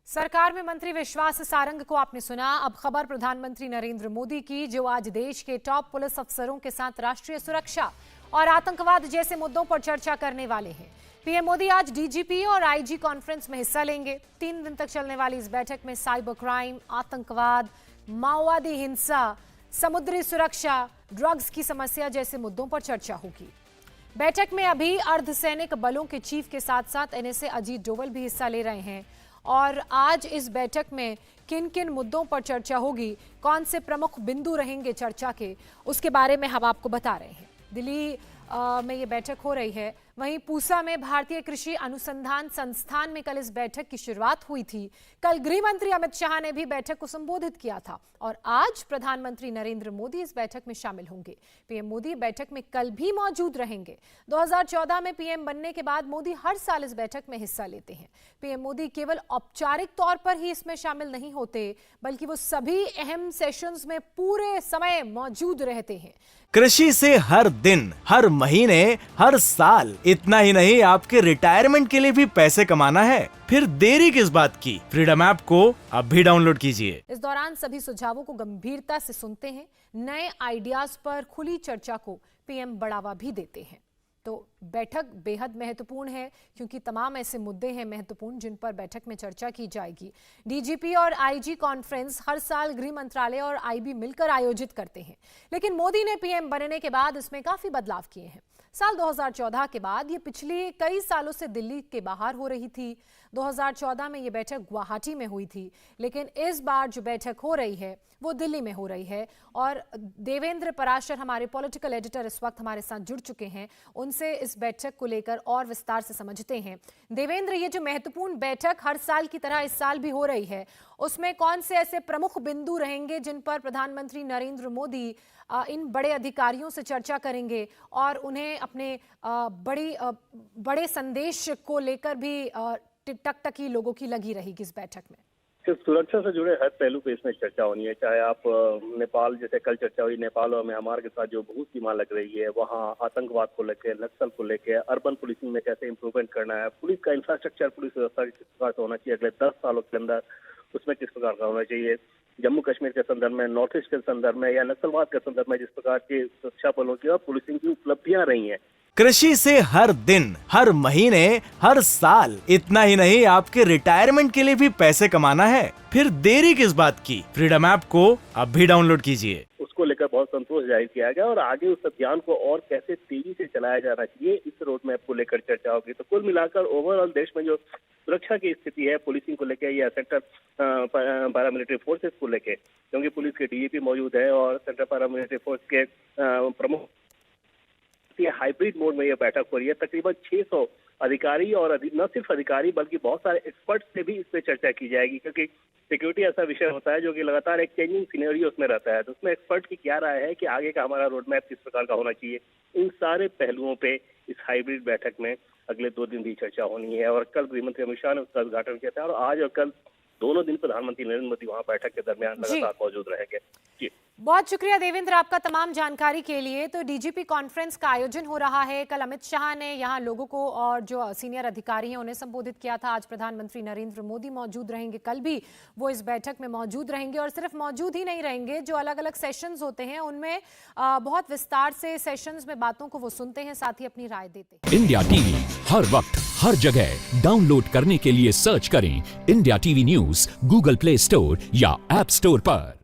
सरकार में मंत्री विश्वास सारंग को आपने सुना। अब खबर प्रधानमंत्री नरेंद्र मोदी की, जो आज देश के टॉप पुलिस अफसरों के साथ राष्ट्रीय सुरक्षा और आतंकवाद जैसे मुद्दों पर चर्चा करने वाले हैं। पीएम मोदी आज डीजीपी और आईजी कॉन्फ्रेंस में हिस्सा लेंगे। 3 दिन तक चलने वाली इस बैठक में साइबर क्राइम, आतंकवाद, माओवादी हिंसा, समुद्री सुरक्षा, ड्रग्स की समस्या जैसे मुद्दों पर चर्चा होगी। बैठक में अभी अर्धसैनिक बलों के चीफ के साथ साथ एनएसए अजीत डोवल भी हिस्सा ले रहे हैं। और आज इस बैठक में किन किन मुद्दों पर चर्चा होगी, कौन से प्रमुख बिंदु रहेंगे चर्चा के, उसके बारे में हम आपको बता रहे हैं। दिल्ली में ये बैठक हो रही है। वहीं पूसा में भारतीय कृषि अनुसंधान संस्थान में कल इस बैठक की शुरुआत हुई थी। कल गृह मंत्री अमित शाह ने भी बैठक को संबोधित किया था और आज प्रधानमंत्री नरेंद्र मोदी इस बैठक में शामिल होंगे। पीएम मोदी बैठक में कल भी मौजूद रहेंगे। 2014 में पीएम बनने के बाद मोदी हर साल इस बैठक में हिस्सा लेते हैं। पीएम मोदी केवल औपचारिक तौर पर ही इसमें शामिल नहीं होते, बल्कि वो सभी अहम सेशंस में पूरे समय मौजूद रहते हैं। कृषि से हर दिन, हर महीने, हर साल, इतना ही नहीं आपके रिटायरमेंट के लिए भी पैसे कमाना है, फिर देरी किस बात की। फ्रीडम ऐप को अब भी डाउनलोड कीजिए। इस दौरान सभी सुझावों को गंभीरता से सुनते हैं। नए आइडियाज पर खुली चर्चा को पीएम बढ़ावा भी देते हैं। तो बैठक बेहद महत्वपूर्ण है, क्योंकि तमाम ऐसे मुद्दे हैं महत्वपूर्ण जिन पर बैठक में चर्चा की जाएगी। डीजीपी और आईजी कॉन्फ्रेंस हर साल गृह मंत्रालय और आईबी मिलकर आयोजित करते हैं, लेकिन मोदी ने पीएम बनने के बाद इसमें काफी बदलाव किए हैं। साल 2014 के बाद ये पिछले कई सालों से दिल्ली के बाहर हो रही थी। 2014 में ये बैठक गुवाहाटी में हुई थी, लेकिन इस बार जो बैठक हो रही है वो दिल्ली में हो रही है। और देवेंद्र पराशर, हमारे पॉलिटिकल एडिटर, इस वक्त हमारे साथ जुड़ चुके हैं। उनसे इस बैठक को लेकर और विस्तार से समझते हैं। देवेंद्र, ये जो महत्वपूर्ण बैठक हर साल की तरह इस साल भी हो रही है, उसमें कौन से ऐसे प्रमुख बिंदु रहेंगे जिन पर प्रधानमंत्री नरेंद्र मोदी इन बड़े अधिकारियों से चर्चा करेंगे और उन्हें अपने बड़े संदेश को लेकर भी टकटकी लोगों की लगी रहेगी इस बैठक में? सुरक्षा से जुड़े हर पहलू पे इसमें चर्चा होनी है। चाहे आप नेपाल, जैसे कल चर्चा हुई, नेपाल और म्यांमार के साथ जो भू सीमा लग रही है, वहाँ आतंकवाद को लेकर, नक्सल को लेकर, अर्बन पुलिसिंग में कैसे इंप्रूवमेंट करना है, पुलिस का इंफ्रास्ट्रक्चर, पुलिस व्यवस्था किस प्रकार से होना चाहिए अगले 10 सालों के अंदर, उसमें किस प्रकार का होना चाहिए, जम्मू कश्मीर के संदर्भ में, नॉर्थ ईस्ट के संदर्भ में या नक्सलवाद के संदर्भ में जिस प्रकार की सुरक्षा बलों की और पुलिसिंग की उपलब्धियां रही हैं। कृषि से हर दिन, हर महीने, हर साल, इतना ही नहीं आपके रिटायरमेंट के लिए भी पैसे कमाना है, फिर देरी किस बात की। फ्रीडम ऐप को अब भी डाउनलोड कीजिए। उसको लेकर बहुत संतोष जाहिर किया गया और आगे उस अभियान को और कैसे तेजी से चलाया जाना चाहिए, इस रोड मैप को लेकर चर्चा होगी। तो कुल मिलाकर ओवरऑल देश में जो सुरक्षा की स्थिति है, पुलिसिंग को लेकर या सेंट्रल पैरामिलिट्री फोर्सेस को लेकर, क्योंकि पुलिस के डीजीपी मौजूद है और सेंट्रल पैरामिलिट्री फोर्स के प्रमुख, हाइब्रिड मोड में यह बैठक हो रही है। तकरीबन 600 अधिकारी और न सिर्फ अधिकारी बल्कि बहुत सारे एक्सपर्ट से भी इस पे चर्चा की जाएगी, क्योंकि सिक्योरिटी ऐसा विषय होता है जो कि लगातार एक चेंजिंग सिनेरियो उसमें रहता है। तो उसमें एक्सपर्ट की क्या राय है कि आगे का हमारा रोड मैप किस प्रकार का होना चाहिए, इन सारे पहलुओं पे इस हाइब्रिड बैठक में अगले 2 दिन भी चर्चा होनी है। और कल गृहमंत्री अमित शाह ने उसका उद्घाटन किया था और आज और कल दोनों दिन प्रधानमंत्री नरेंद्र मोदी वहाँ बैठक के दरमियान लगातार मौजूद रहेंगे। जी, बहुत शुक्रिया देवेंद्र आपका तमाम जानकारी के लिए। तो डीजीपी कॉन्फ्रेंस का आयोजन हो रहा है। कल अमित शाह ने यहाँ लोगों को और जो सीनियर अधिकारी हैं उन्हें संबोधित किया था। आज प्रधानमंत्री नरेंद्र मोदी मौजूद रहेंगे, कल भी वो इस बैठक में मौजूद रहेंगे। और सिर्फ मौजूद ही नहीं रहेंगे, जो अलग अलग सेशंस होते हैं उनमें बहुत विस्तार से सेशंस में बातों को वो सुनते हैं, साथ ही अपनी राय देते हैं। इंडिया टीवी हर वक्त हर जगह डाउनलोड करने के लिए सर्च करें India TV news Google play store या ऐप स्टोर पर।